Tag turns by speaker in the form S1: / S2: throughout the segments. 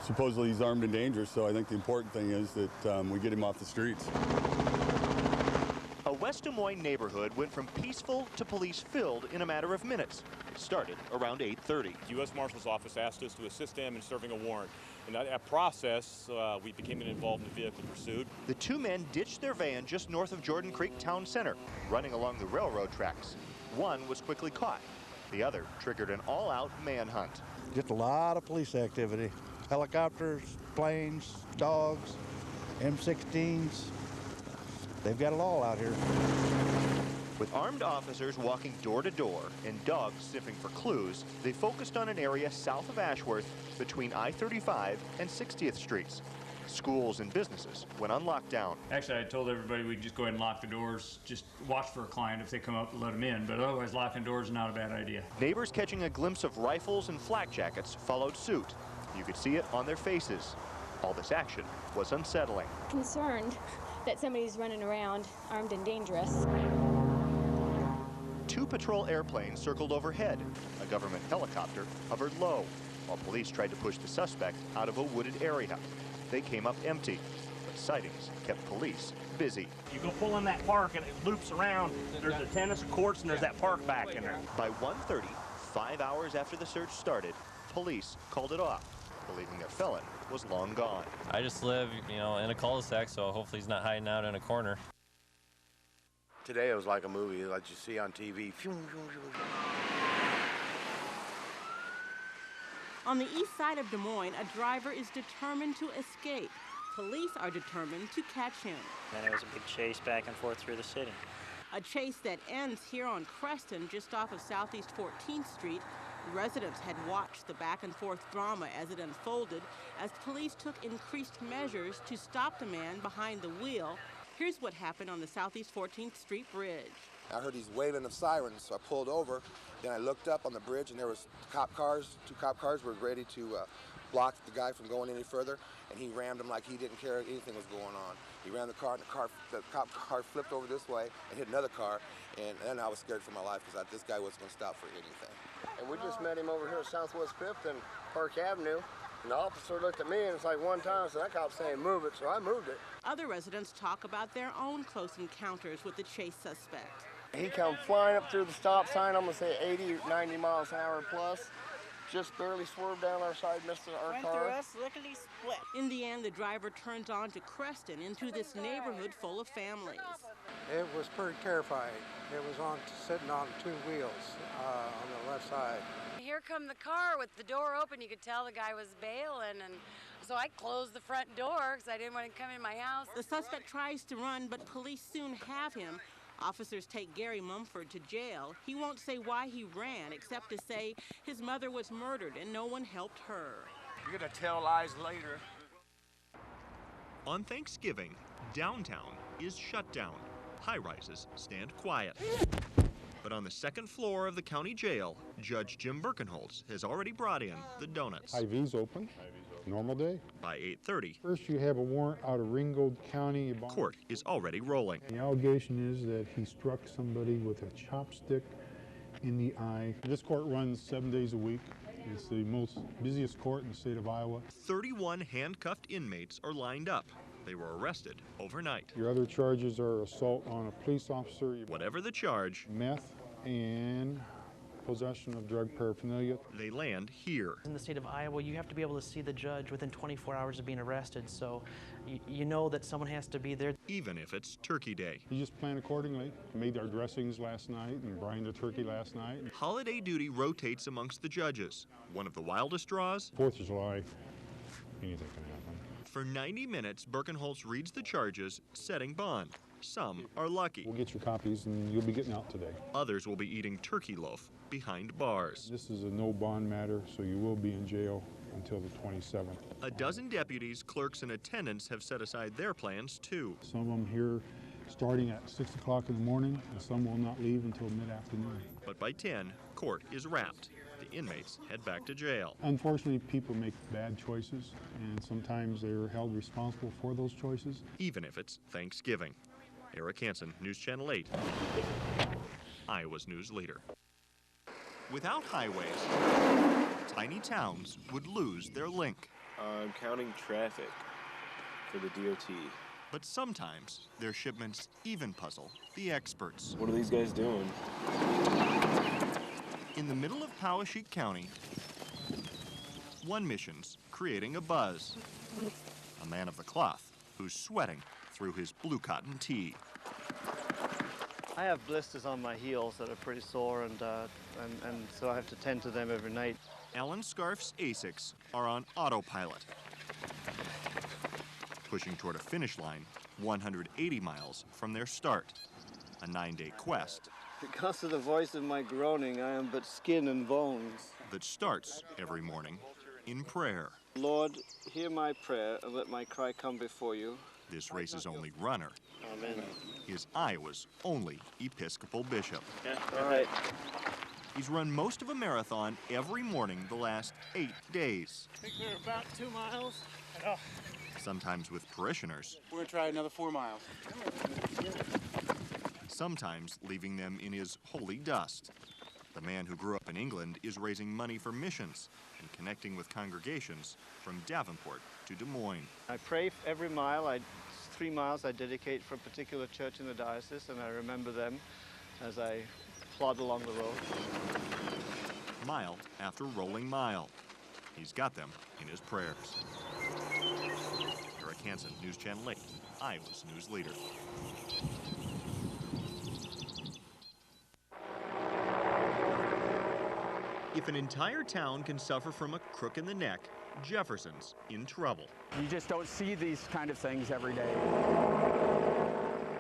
S1: Supposedly he's armed and dangerous, so I think the important thing is that we get him off the streets.
S2: A West Des Moines neighborhood went from peaceful to police-filled in a matter of minutes. It started around 8:30.
S3: The U.S. Marshal's Office asked us to assist them in serving a warrant. In that process, we became involved in the vehicle pursuit.
S2: The two men ditched their van just north of Jordan Creek Town Center, running along the railroad tracks. One was quickly caught. The other triggered an all-out manhunt.
S4: Just a lot of police activity. Helicopters, planes, dogs, M16s. They've got it all out here.
S2: With armed officers walking door to door and dogs sniffing for clues, they focused on an area south of Ashworth between I-35 and 60th Streets. Schools and businesses went on lockdown.
S5: Actually, I told everybody we'd just go ahead and lock the doors, just watch for a client if they come up and let them in, but otherwise locking doors is not a bad idea.
S2: Neighbors catching a glimpse of rifles and flak jackets followed suit. You could see it on their faces. All this action was unsettling.
S6: Concerned that somebody's running around armed and dangerous.
S2: Two patrol airplanes circled overhead. A government helicopter hovered low, while police tried to push the suspect out of a wooded area. They came up empty, but sightings kept police busy.
S7: You go pull in that park and it loops around. There's the tennis courts and there's that park back in there.
S2: By 1:30, 5 hours after the search started, police called it off, believing their felon was long gone.
S8: I just live, in a cul-de-sac, so hopefully he's not hiding out in a corner.
S9: Today it was like a movie, like you see on TV.
S10: On the east side of Des Moines, a driver is determined to escape. Police are determined to catch him.
S11: And there was a big chase back and forth through the city.
S10: A chase that ends here on Creston, just off of Southeast 14th Street. Residents had watched the back-and-forth drama as it unfolded, as police took increased measures to stop the man behind the wheel. Here's what happened on the Southeast 14th Street Bridge.
S9: I heard these wailing of sirens, so I pulled over. Then I looked up on the bridge, and there was two cop cars were ready to block the guy from going any further, and he rammed him like he didn't care anything was going on. He ran the car, and the cop car flipped over this way and hit another car, and then I was scared for my life because this guy wasn't going to stop for anything.
S12: And we just met him over here at Southwest 5th and Park Avenue. And the officer looked at me and it's like one time, so that cop's saying move it, so I moved it.
S10: Other residents talk about their own close encounters with the chase suspect.
S12: He come flying up through the stop sign, I'm gonna say 80 or 90 miles an hour plus. Just barely swerved down our side, missed our
S10: Went
S12: car.
S10: through us, lickety-split. In the end, the driver turns on to Creston into this neighborhood full of families.
S13: It was pretty terrifying. It was sitting on two wheels on the left side.
S14: Here come the car with the door open. You could tell the guy was bailing, and so I closed the front door because I didn't want to come in my house.
S10: The suspect tries to run, but police soon have him. Officers take Gary Mumford to jail. He won't say why he ran, except to say his mother was murdered and no one helped her.
S15: You're gonna tell lies later.
S2: On Thanksgiving, downtown is shut down. High-rises stand quiet. But on the second floor of the county jail, Judge Jim Birkenholtz has already brought in the donuts.
S16: IV's open. Normal day.
S2: By 8:30.
S16: First, you have a warrant out of Ringgold County.
S2: Court is already rolling.
S16: The allegation is that he struck somebody with a chopstick in the eye. This court runs 7 days a week. It's the most busiest court in the state of Iowa.
S2: 31 handcuffed inmates are lined up. They were arrested overnight.
S16: Your other charges are assault on a police officer.
S2: Whatever the charge.
S16: Meth and possession of drug paraphernalia.
S2: They land here.
S17: In the state of Iowa, you have to be able to see the judge within 24 hours of being arrested, so you know that someone has to be there.
S2: Even if it's Turkey Day.
S16: You just plan accordingly. Made our dressings last night and brined the turkey last night.
S2: Holiday duty rotates amongst the judges. One of the wildest draws?
S16: 4th of July, anything can happen.
S2: For 90 minutes, Birkenholtz reads the charges, setting bond. Some are lucky.
S16: We'll get your copies and you'll be getting out today.
S2: Others will be eating turkey loaf behind bars.
S16: This is a no bond matter, so you will be in jail until the 27th.
S2: A dozen deputies, clerks, and attendants have set aside their plans too.
S16: Some of them here starting at 6 o'clock in the morning, and some will not leave until mid-afternoon.
S2: But by 10, court is wrapped. The inmates head back to jail.
S16: Unfortunately, people make bad choices, and sometimes they're held responsible for those choices.
S2: Even if it's Thanksgiving. Eric Hansen, News Channel 8, Iowa's news leader. Without highways, tiny towns would lose their link.
S18: I'm counting traffic for the DOT.
S2: But sometimes their shipments even puzzle the experts.
S18: What are these guys doing?
S2: In the middle of Poweshiek County, one mission's creating a buzz. A man of the cloth who's sweating through his blue cotton tee.
S19: I have blisters on my heels that are pretty sore, and so I have to tend to them every night.
S2: Alan Scarf's Asics are on autopilot, pushing toward a finish line 180 miles from their start. A 9-day quest.
S19: Because of the voice of my groaning, I am but skin and bones.
S2: That starts every morning in prayer.
S19: Lord, hear my prayer and let my cry come before you.
S2: This race's only runner
S19: Amen.
S2: is Iowa's only Episcopal bishop.
S19: Yeah. All right.
S2: He's run most of a marathon every morning the last 8 days.
S20: I think they're about 2 miles.
S2: Sometimes with parishioners.
S20: We're gonna try another 4 miles.
S2: Sometimes leaving them in his holy dust. The man who grew up in England is raising money for missions and connecting with congregations from Davenport to Des Moines.
S19: I pray every mile. 3 miles I dedicate for a particular church in the diocese, and I remember them as I plod along the road.
S2: Mile after rolling mile. He's got them in his prayers. Eric Hansen, News Channel 8, Iowa's news leader. If an entire town can suffer from a crook in the neck, Jefferson's in trouble.
S21: You just don't see these kind of things every day.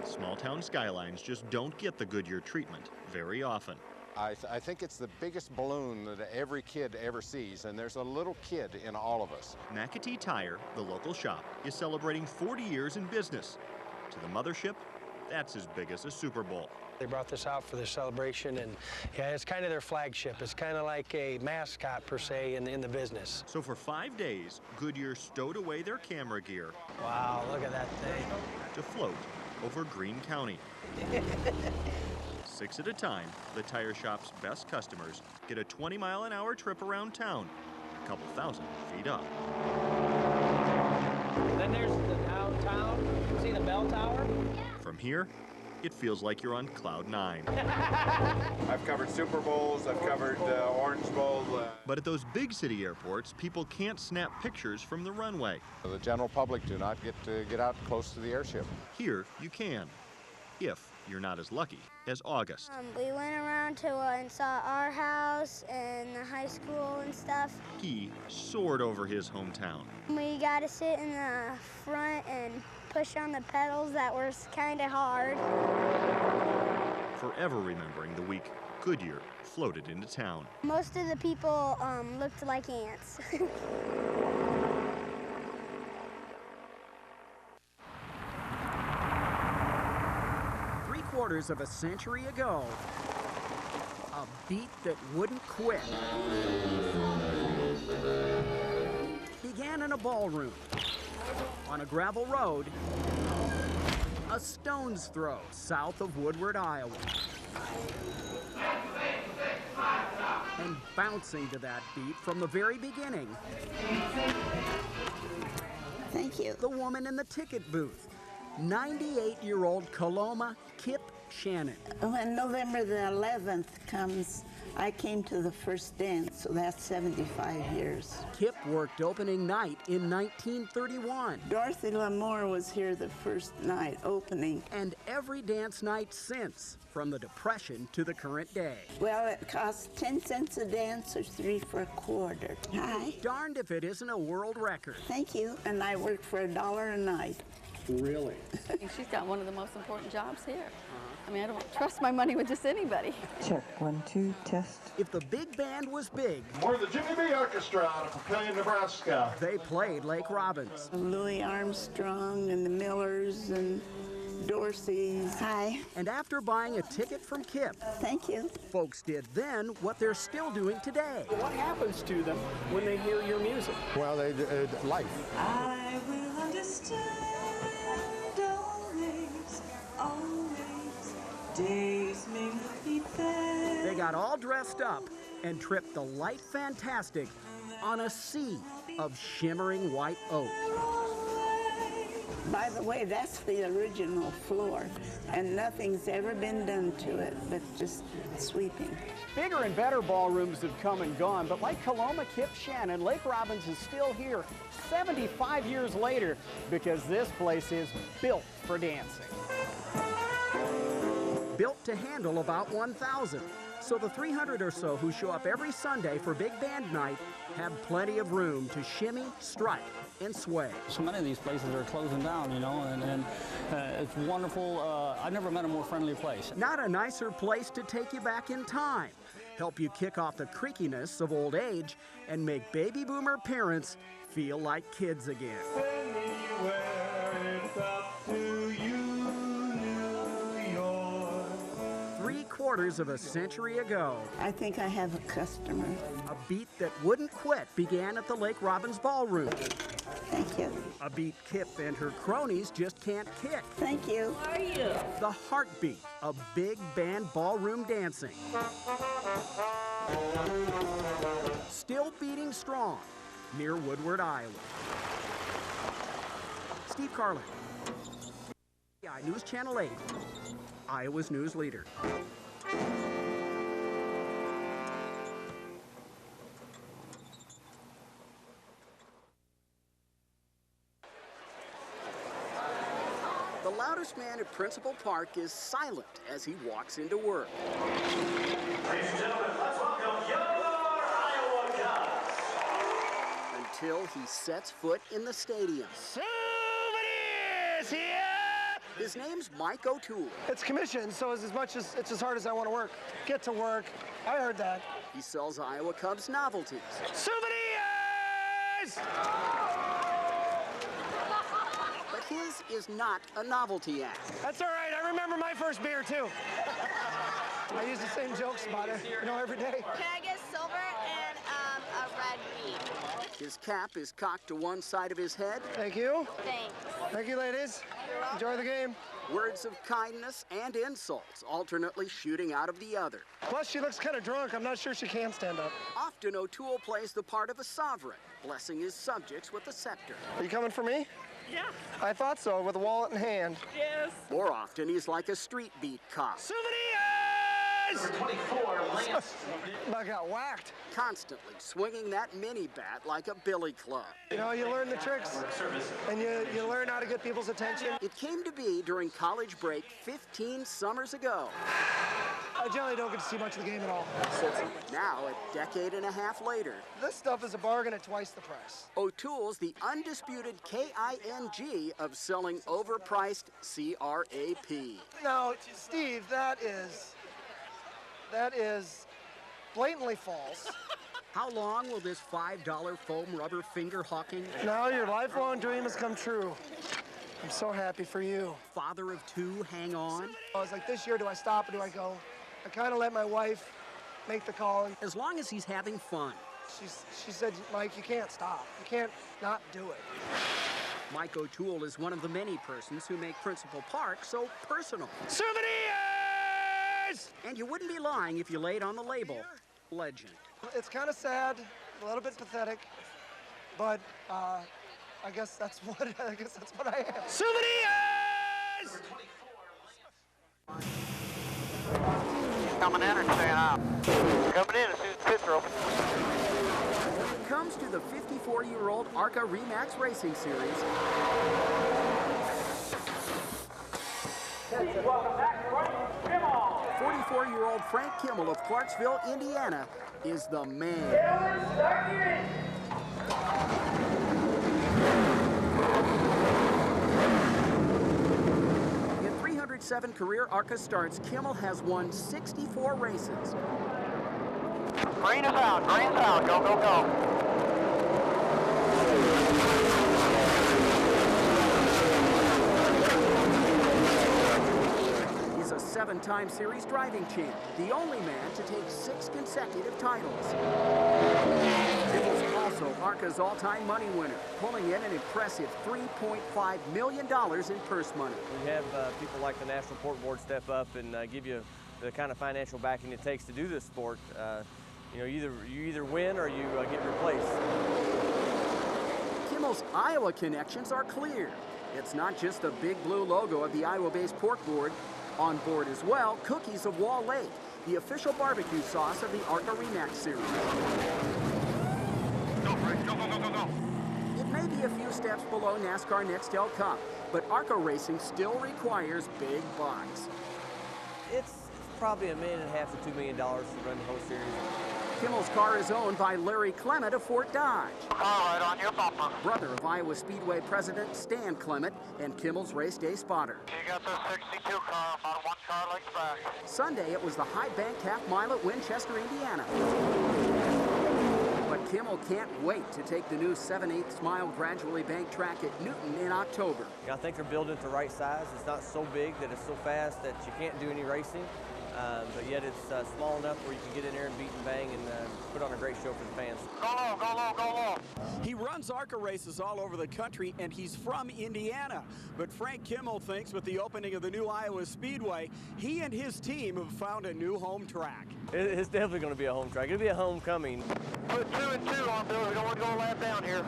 S2: Small town skylines just don't get the Goodyear treatment very often.
S22: I think it's the biggest balloon that every kid ever sees, and there's a little kid in all of us.
S2: McAtee Tire, the local shop, is celebrating 40 years in business. To the mothership, that's as big as a Super Bowl.
S23: They brought this out for their celebration, and yeah, it's kind of their flagship. It's kind of like a mascot, per se, in the business.
S2: So for 5 days, Goodyear stowed away their camera gear.
S23: Wow, look at that thing.
S2: To float over Greene County. 6 at a time, the tire shop's best customers get a 20-mile-an-hour trip around town, a couple thousand feet up.
S23: Then there's the downtown. See the bell tower?
S2: From here, it feels like you're on cloud 9.
S22: I've covered Super Bowls, I've covered Orange Bowl.
S2: But at those big city airports, people can't snap pictures from the runway.
S22: The general public do not get to get out close to the airship.
S2: Here, you can, if you're not as lucky as August.
S24: We went around to and saw our house and the high school and stuff.
S2: He soared over his hometown.
S24: We got to sit in the front and push on the pedals. That was kind of hard.
S2: Forever remembering the week Goodyear floated into town.
S24: Most of the people looked like ants.
S25: 3/4 of a century ago, a beat that wouldn't quit began in a ballroom on a gravel road a stone's throw south of Woodward, Iowa. And bouncing to that beat from the very beginning.
S26: Thank you.
S25: The woman in the ticket booth, 98-year-old Coloma Kip Shannon.
S26: When November the 11th comes, I came to the first dance, so that's 75 years.
S25: Kip worked opening night in 1931.
S26: Dorothy Lamour was here the first night opening.
S25: And every dance night since, from the Depression to the current day.
S26: Well, it costs 10 cents a dance or 3 for a quarter. Hi.
S25: Darned if it isn't a world record.
S26: Thank you. And I work for $1 a night.
S25: Really?
S27: She's got one of the most important jobs here. I mean, I don't trust my money with just anybody.
S26: Check, 1, 2, test.
S25: If the big band was big,
S28: We're the Jimmy B Orchestra out of Papillion, Nebraska.
S25: They played Lake Robbins.
S26: Louis Armstrong and the Millers and Dorsey's. Hi.
S25: And after buying a ticket from Kip,
S26: thank you,
S25: folks did then what they're still doing today.
S23: What happens to them when they hear your music?
S22: Well, life.
S26: I will understand always. Days may be fair.
S25: They got all dressed up and tripped the light fantastic on a sea of shimmering white oak.
S26: By the way, that's the original floor, and nothing's ever been done to it but just sweeping.
S25: Bigger and better ballrooms have come and gone, but like Coloma Kip Shannon, Lake Robbins is still here 75 years later because this place is built for dancing. Built to handle about 1,000. So the 300 or so who show up every Sunday for Big Band Night have plenty of room to shimmy, strut, and sway.
S1: So many of these places are closing down, you know, and it's wonderful. I've never met a more friendly place.
S25: Not a nicer place to take you back in time, help you kick off the creakiness of old age, and make baby boomer parents feel like kids again. Three-quarters of a century ago,
S26: I think I have a customer.
S25: a beat that wouldn't quit began at the Lake Robbins Ballroom.
S26: Thank you.
S25: A beat Kip and her cronies just can't kick.
S26: Thank you.
S27: How are you?
S25: The heartbeat of big band ballroom dancing. Still beating strong near Woodward, Iowa. Steve Carlin, KCCI News Channel 8, Iowa's news leader. The loudest man at Principal Park is silent as he walks into work.
S28: Ladies and gentlemen, let's welcome your Iowa Cubs.
S25: Until he sets foot in the stadium.
S3: Souvenirs here!
S25: His name's Mike O'Toole.
S3: It's commission, so it's as hard as I want to work. Get to work. I heard that.
S25: He sells Iowa Cubs novelties.
S3: Souvenirs!
S25: But his is not a novelty act.
S3: That's all right. I remember my first beer, too. I use the same jokes about it, every day.
S4: Can I get silver and a red bead?
S25: His cap is cocked to one side of his head.
S3: Thank you.
S4: Thanks.
S3: Thank you, ladies. Enjoy the game.
S25: Words of kindness and insults alternately shooting out of the other.
S3: Plus, she looks kind of drunk. I'm not sure she can stand up.
S25: Often, O'Toole plays the part of a sovereign, blessing his subjects with a scepter.
S3: Are you coming for me?
S4: Yeah.
S3: I thought so, with a wallet in hand.
S4: Yes.
S25: More often, he's like a street beat cop.
S3: Souvenirs! Number 24, Lance. I got whacked.
S25: Constantly swinging that mini bat like a billy club.
S3: You know, you learn the tricks, and you learn how to get people's attention.
S25: It came to be during college break 15 summers ago.
S3: I generally don't get to see much of the game at all.
S25: Now, a decade and a half later,
S3: This stuff is a bargain at twice the price.
S25: O'Toole's the undisputed KING of selling overpriced CRAP.
S3: Now, Steve, that is blatantly false.
S25: How long will this $5 foam rubber finger hawking?
S3: Now your lifelong dream has come true. I'm so happy for you.
S25: Father of two, hang on.
S3: I was like, this year, do I stop or do I go? I kind of let my wife make the call.
S25: As long as he's having fun.
S3: She said, Mike, you can't stop. You can't not do it.
S25: Mike O'Toole is one of the many persons who make Principal Park so personal.
S3: Souvenirs!
S25: And you wouldn't be lying if you laid on the label, legend.
S3: It's kind of sad, a little bit pathetic, but I guess that's what I am. Souvenirs!
S5: Coming in or staying out? Coming in as soon as the pits are open.
S25: When it comes to the 54-year-old ARCA Remax Racing Series,
S28: Welcome back, Frank Kimmel.
S25: 44-year-old Frank Kimmel of Clarksville, Indiana, is the man. In 307 career ARCA starts, Kimmel has won 64 races.
S5: Green is out, go, go, go.
S25: He's a 7-time series driving champ, the only man to take 6 consecutive titles. Kimmel's also ARCA's all-time money winner, pulling in an impressive $3.5 million in purse money.
S6: We have people like the National Port Board step up and give you the kind of financial backing it takes to do this sport. You know, you either win or you get replaced.
S25: Kimmel's Iowa connections are clear. It's not just the big blue logo of the Iowa-based pork board. On board as well, cookies of Wall Lake, the official barbecue sauce of the ARCA Remax series.
S28: Go, Frank. Go, go, go, go, go.
S25: It may be a few steps below NASCAR Nextel Cup, but ARCA racing still requires big bucks.
S6: It's probably $1.5 million to $2 million to run the whole series.
S25: Kimmel's car is owned by Larry Clement of Fort Dodge.
S5: All right, on your bumper.
S25: Brother of Iowa Speedway president Stan Clement and Kimmel's race day spotter.
S5: You got the 62 car, about 1 car length back.
S25: Sunday, it was the high banked half mile at Winchester, Indiana. But Kimmel can't wait to take the new 7/8 mile gradually banked track at Newton in October.
S6: Yeah, I think they're building it the right size. It's not so big that it's so fast that you can't do any racing. But yet it's small enough where you can get in there and beat and bang and put on a great show for the fans.
S5: Go low, go low, go low.
S7: He runs ARCA races all over the country, and he's from Indiana. But Frank Kimmel thinks with the opening of the new Iowa Speedway, he and his team have found a new home track.
S6: It's definitely going to be a home track. It'll be a homecoming.
S5: Put 2 and 2 on, Bill. We don't want to go a lap down here.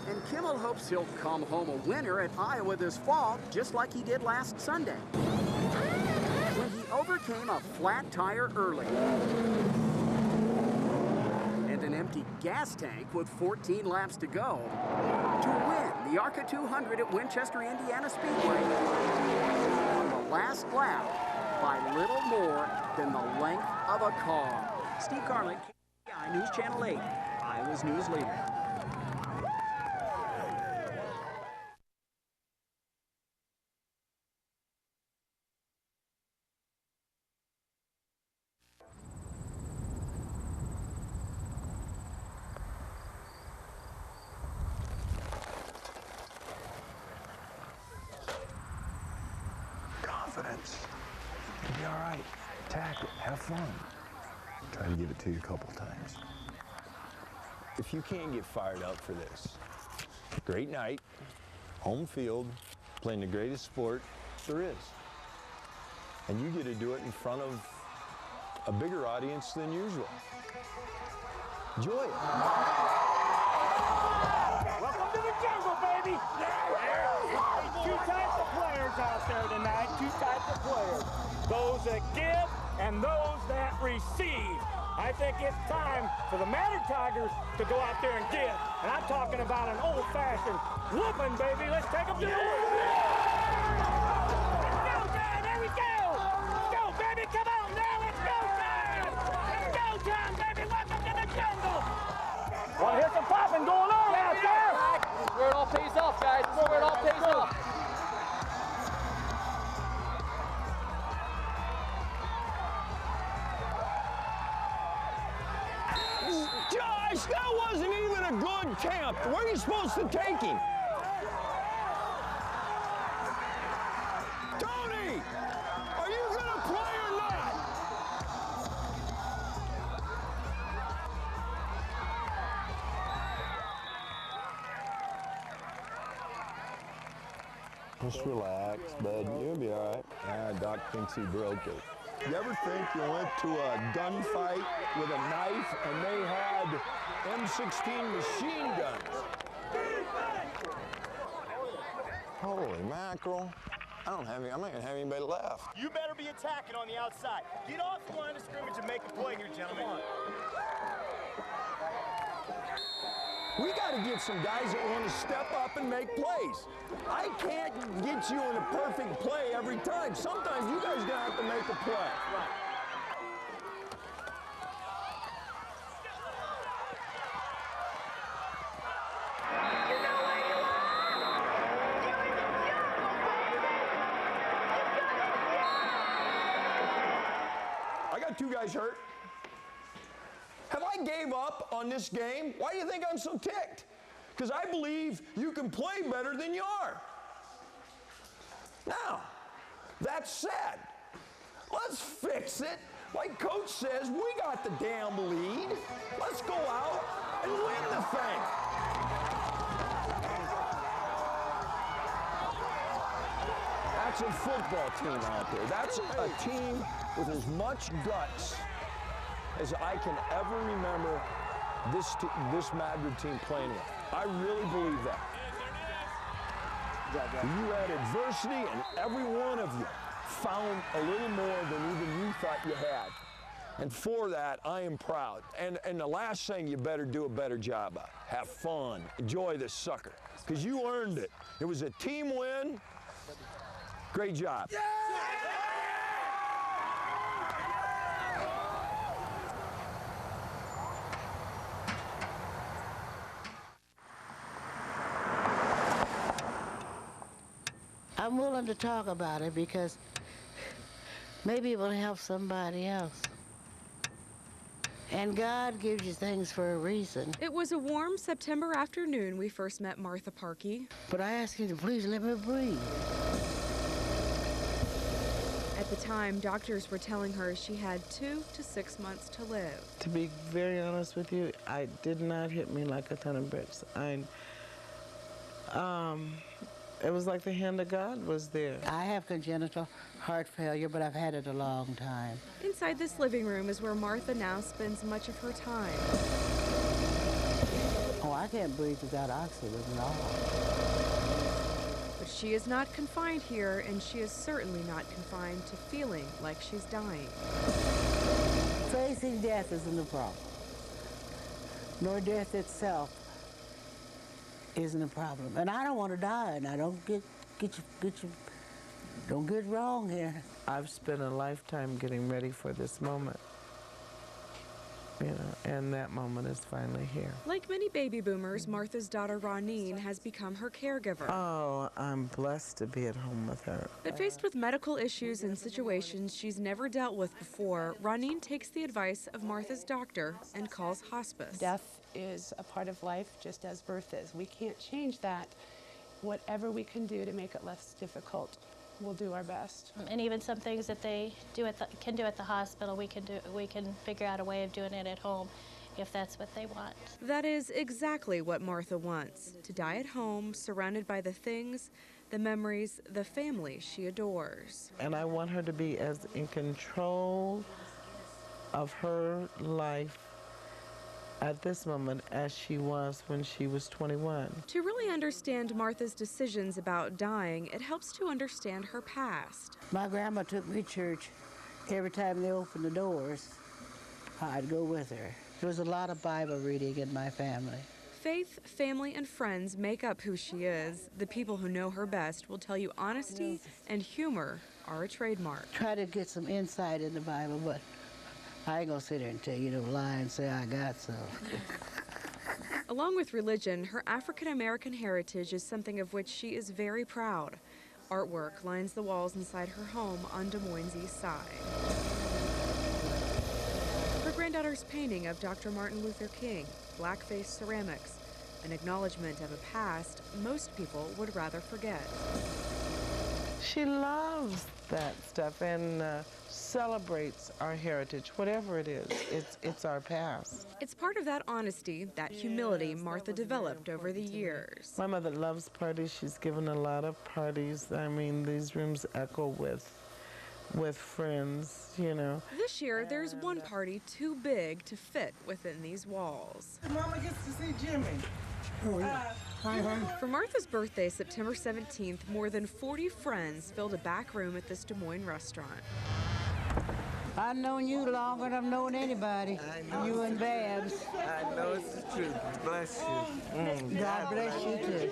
S25: And Kimmel hopes he'll come home a winner at Iowa this fall, just like he did last Sunday, when he overcame a flat tire early and an empty gas tank with 14 laps to go to win the ARCA 200 at Winchester, Indiana Speedway on the last lap by little more than the length of a car. Steve Carlin, KCCI News Channel 8, Iowa's news leader.
S8: Confidence. You'll be all right. Attack it. Have fun. Try to give it to you a couple times. If you can't get fired up for this, great night, home field, playing the greatest sport there is. And you get to do it in front of a bigger audience than usual. Enjoy it.
S28: Welcome to the jungle, baby. Two types of players out there tonight. Two types of players. Those that give and those that receive. I think it's time for the Matter Tigers to go out there and give. And I'm talking about an old-fashioned whooping, baby. Let's take them to the woods. Let's go, Dad. There we go. Let's go, baby. Come on now. Let's go time. It's go time, baby. Welcome to the jungle. Want to hear some popping going on out there?
S9: This is where it all pays off, guys. This is where it all pays off.
S8: Josh, that wasn't even a good attempt. Where are you supposed to take him? Tony, are you going to play or not? Just relax, bud. You'll be all right. Yeah, Doc thinks he broke it. You ever think you went to a gunfight with a knife and they had M16 machine guns? Holy mackerel. I'm not gonna have anybody left.
S28: You better be attacking on the outside. Get off the line of scrimmage and make a play here, gentlemen.
S8: We got to get some guys that want to step up and make plays. I can't get you in a perfect play every time. Sometimes you guys gonna have to make a play. Right. I got 2 guys hurt. Have I gave up on this game? Why do you think I'm so ticked? Because I believe you can play better than you are. Now, that said, let's fix it. Like Coach says, we got the damn lead. Let's go out and win the thing. That's a football team out there. That's a team with as much guts as I can ever remember this Madrid team playing with. I really believe that. You had adversity, and every one of you found a little more than even you thought you had. And for that, I am proud. And the last thing you better do a better job of, have fun, enjoy this sucker, because you earned it. It was a team win. Great job. Yeah!
S26: I'm willing to talk about it because maybe it will help somebody else. And God gives you things for a reason.
S10: It was a warm September afternoon we first met Martha Parkey.
S26: But I ask you to please let me breathe.
S10: At the time, doctors were telling her she had 2 to 6 months to live.
S11: To be very honest with you, it did not hit me like a ton of bricks. It was like the hand of God was there.
S26: I have congenital heart failure, but I've had it a long time.
S10: Inside this living room is where Martha now spends much of her time.
S26: Oh, I can't breathe without oxygen at all.
S10: But she is not confined here, and she is certainly not confined to feeling like she's dying.
S26: Facing death isn't a problem, nor death itself isn't a problem. And I don't want to die, and I don't don't get wrong here.
S11: I've spent a lifetime getting ready for this moment, and that moment is finally here.
S10: Like many baby boomers, Martha's daughter Roneen has become her caregiver.
S11: Oh, I'm blessed to be at home with her.
S10: But faced with medical issues and situations she's never dealt with before, Roneen takes the advice of Martha's doctor and calls hospice.
S12: Death is a part of life just as birth is. We can't change that. Whatever we can do to make it less difficult, we'll do our best.
S13: And even some things that they can do at the hospital, we can figure out a way of doing it at home if that's what they want.
S10: That is exactly what Martha wants, to die at home, surrounded by the things, the memories, the family she adores.
S11: And I want her to be as in control of her life at this moment as she was when she was 21.
S10: To really understand Martha's decisions about dying, it helps to understand her past.
S26: My grandma took me to church. Every time they opened the doors, I'd go with her. There was a lot of Bible reading in my family.
S10: Faith, family, and friends make up who she is. The people who know her best will tell you honesty and humor are a trademark.
S26: Try to get some insight in the Bible, but I ain't gonna sit there and tell you to lie and say I got some.
S10: Along with religion, her African-American heritage is something of which she is very proud. Artwork lines the walls inside her home on Des Moines' East Side. Her granddaughter's painting of Dr. Martin Luther King, blackface ceramics, an acknowledgement of a past most people would rather forget.
S11: She loves that stuff and celebrates our heritage, whatever it is. It's our past.
S10: It's part of that honesty, that humility Martha developed over the years.
S11: My mother loves parties. She's given a lot of parties. I mean, these rooms echo with friends,
S10: This year, there's one party too big to fit within these walls.
S11: Mama gets to see Jimmy.
S26: Oh, yeah. Hi, honey.
S10: For Martha's birthday, September 17th, more than 40 friends filled a back room at this Des Moines restaurant.
S26: I've known you longer than I've known anybody. You and Babs.
S11: I know it's the truth. Bless you.
S26: God bless you too.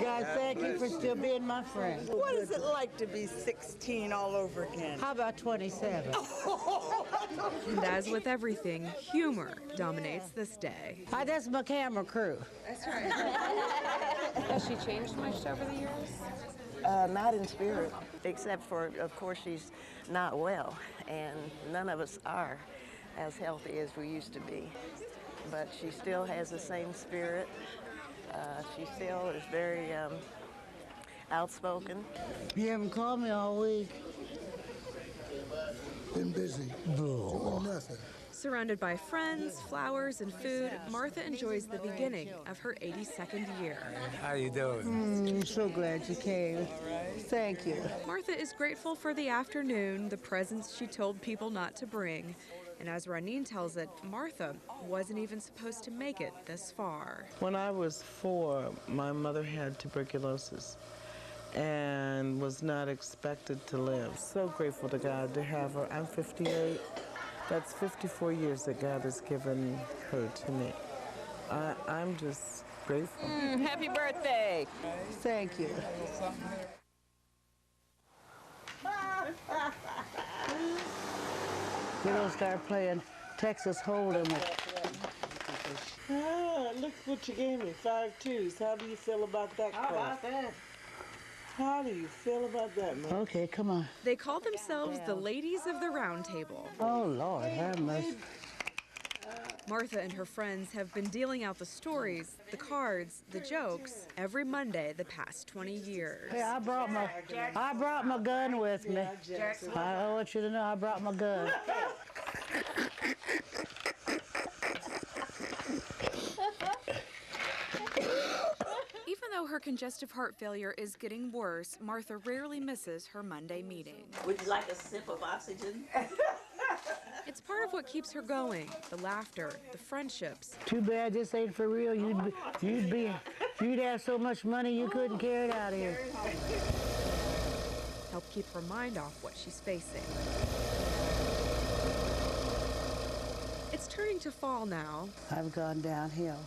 S26: God, thank you for still being my friend.
S14: What is it like to be 16 all over again?
S26: How about 27?
S10: And as with everything, humor dominates this day.
S26: Hi, that's my camera crew.
S12: That's right. Has she changed much over the years?
S14: Not in spirit, except for, of course, she's not well, and none of us are as healthy as we used to be. But she still has the same spirit. She still is very outspoken.
S26: You haven't called me all week.
S15: Been busy. Doing nothing.
S10: Surrounded by friends, flowers, and food, Martha enjoys the beginning of her 82nd year.
S23: How you doing?
S26: I'm so glad you came. Thank you.
S10: Martha is grateful for the afternoon, the presents she told people not to bring. And as Roneen tells it, Martha wasn't even supposed to make it this far.
S11: When I was 4, my mother had tuberculosis. and was not expected to live. So grateful to God to have her. I'm 58. That's 54 years that God has given her to me. I'm just grateful.
S26: Happy birthday. Thank you. We're going to start playing Texas Hold'em.
S11: Look what you gave me, 5 twos. How do you feel about that crap?
S26: How about that?
S11: How do you feel about that, man?
S26: Okay, come on.
S10: They call themselves the Ladies of the Round Table.
S26: Oh, Lord, have mercy.
S10: Martha and her friends have been dealing out the stories, the cards, the jokes every Monday the past 20 years.
S26: Hey, I brought my gun with me. I want you to know I brought my gun.
S10: Even though her congestive heart failure is getting worse, Martha rarely misses her Monday meeting.
S26: Would you like a sip of oxygen?
S10: It's part of what keeps her going, the laughter, the friendships.
S26: Too bad this ain't for real. You'd have so much money you couldn't carry it out of here.
S10: Help keep her mind off what she's facing. It's turning to fall now.
S26: I've gone downhill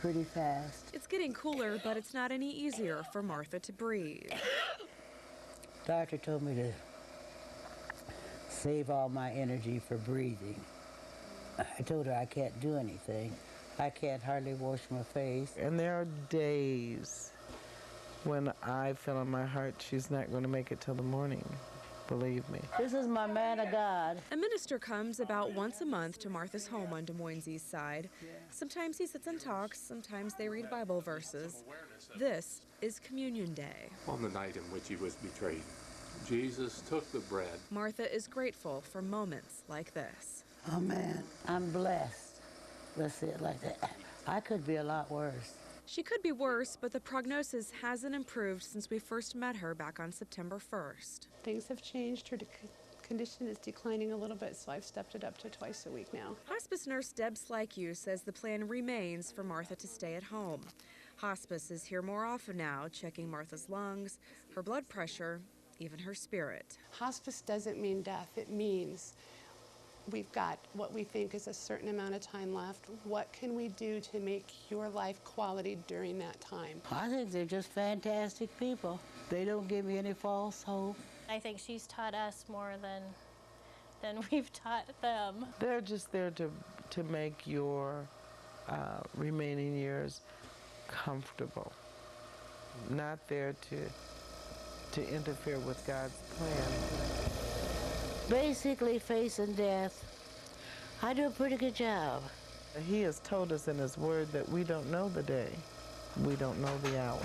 S26: pretty fast.
S10: It's getting cooler, but it's not any easier for Martha to breathe.
S26: Doctor told me to save all my energy for breathing. I told her I can't do anything. I can't hardly wash my face.
S11: And there are days when I feel in my heart she's not going to make it till the morning. Believe me.
S26: This is my man of God.
S10: A minister comes about once a month to Martha's home on Des Moines' east side. Sometimes he sits and talks, sometimes they read Bible verses. This is Communion Day.
S2: On the night in which he was betrayed, Jesus took the bread.
S10: Martha is grateful for moments like this.
S26: Oh man, I'm blessed. Let's say it like that. I could be a lot worse.
S10: She could be worse, but the prognosis hasn't improved since we first met her back on September 1st.
S12: Things have changed. Her condition is declining a little bit, so I've stepped it up to twice a week now.
S10: Hospice nurse Deb Slykew says the plan remains for Martha to stay at home. Hospice is here more often now, checking Martha's lungs, her blood pressure, even her spirit.
S12: Hospice doesn't mean death. It means we've got what we think is a certain amount of time left. What can we do to make your life quality during that time?
S26: I think they're just fantastic people. They don't give me any false hope.
S13: I think she's taught us more than we've taught them.
S11: They're just there to make your remaining years comfortable, not there to interfere with God's plan.
S26: Basically, facing death, I do a pretty good job.
S11: He has told us in his word that we don't know the day, we don't know the hour.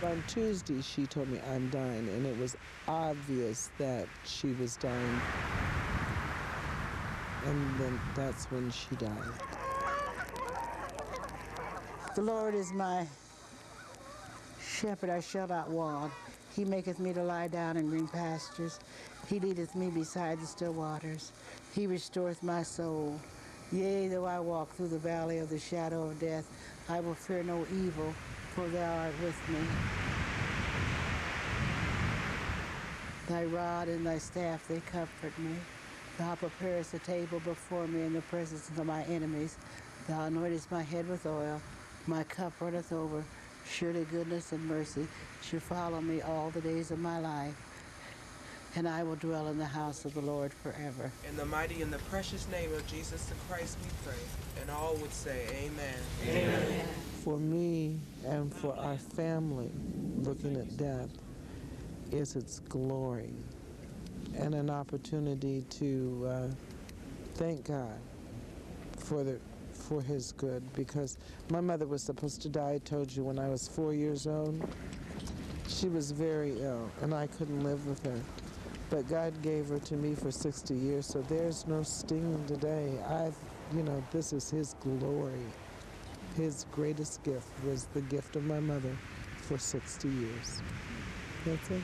S11: On Tuesday, she told me I'm dying, and it was obvious that she was dying. And then that's when she died.
S26: The Lord is my shepherd, I shall not want. He maketh me to lie down in green pastures. He leadeth me beside the still waters. He restoreth my soul. Yea, though I walk through the valley of the shadow of death, I will fear no evil, for thou art with me. Thy rod and thy staff, they comfort me. Thou preparest a table before me in the presence of my enemies. Thou anointest my head with oil. My cup runneth over. Surely goodness and mercy shall follow me all the days of my life, and I will dwell in the house of the Lord forever.
S16: In the mighty and the precious name of Jesus the Christ we pray, and all would say amen.
S11: Amen. For me and for our family, looking at death is its glory and an opportunity to thank God for his good, because my mother was supposed to die, I told you, when I was 4 years old. She was very ill, and I couldn't live with her. But God gave her to me for 60 years, so there's no sting today. This is his glory. His greatest gift was the gift of my mother for 60 years. That's it.